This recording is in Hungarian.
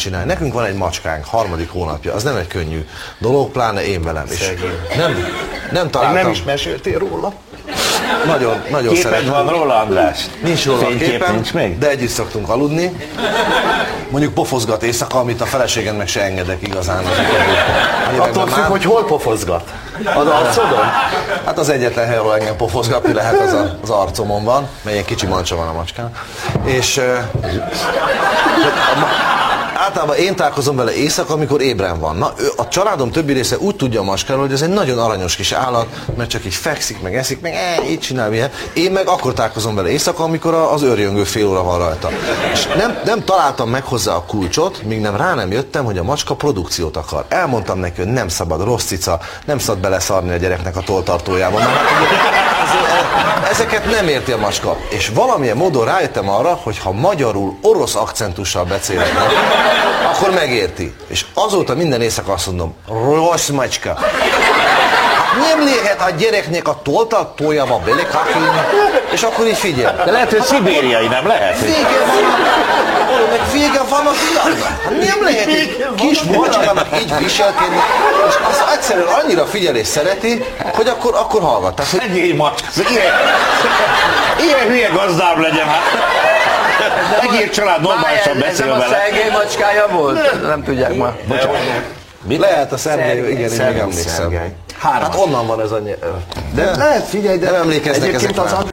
csinálni. Nekünk van egy macskánk, 3. hónapja, az nem egy könnyű dolog, pláne én velem is. Nem találtam. Nem is meséltél róla? Nagyon szeretem. Van róla, András? Nincs róla képen, nincs még? de együtt szoktunk aludni. Mondjuk pofozgat éjszaka, amit a feleségemnek se engedek igazán. Attól függ, hogy hol pofozgat? Az arcodon? Hát az egyetlen hely, ahol engem pofozgatni lehet, az arcomon van, mert ilyen kicsi mancsa van a macskán. És általában én találkozom vele éjszaka, amikor ébren van. Na, a családom többi része úgy tudja a maskáról, hogy ez egy nagyon aranyos kis állat, mert csak így fekszik, meg eszik, meg így csinál ilyen. Én meg akkor találkozom vele éjszaka, amikor az őrjöngő fél óra van rajta. És nem találtam meg hozzá a kulcsot, míg rá nem jöttem, hogy a macska produkciót akar. Elmondtam neki, hogy nem szabad, rossz cica, nem szabad beleszarni a gyereknek a tolltartójába. Mert ezeket nem érti a macska. És valamilyen módon rájöttem arra, hogy ha magyarul orosz akcentussal beszélek, akkor megérti. És azóta minden éjszaka azt mondom, rossz macska. Hát nem lehet a gyereknek a tolltartójába belekakilni, és akkor így figyel. De lehet, hogy szibériai, nem lehet? Vége van a világnak. Hát nem lehet egy kis macskának így viselkedni, és azt egyszerűen annyira figyel és szereti, hogy akkor hallgat. Tehát, hogy... Ennyi macska. Ilyen hülye gazdám legyen, hát. Egész család normálisan beszél vele. Ez nem a Szergej macskája volt? Nem tudják már. Lehet a Szergej, igen, én még emlékszem. Hát onnan van ez a... De lehet, figyelj, de nem emlékeznek ezek már.